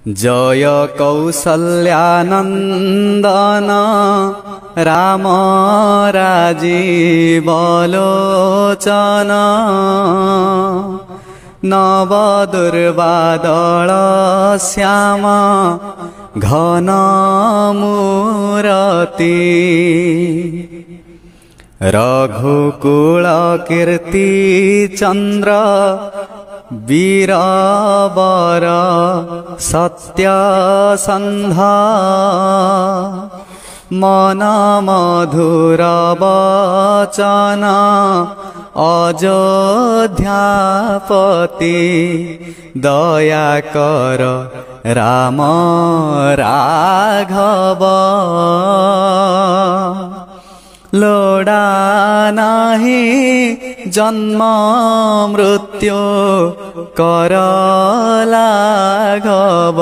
जय कौसल्यानन्दन राम राजीव लोचन नव दुर्वादल श्याम घन मूरति रघुकुल कीर्ति चंद्र वीरवर सत्यसंधा मन मधुर वचन अयोध्यापति दया कर राम राघव लोड़ा नाही जन्म मृत्यु कर लाघव।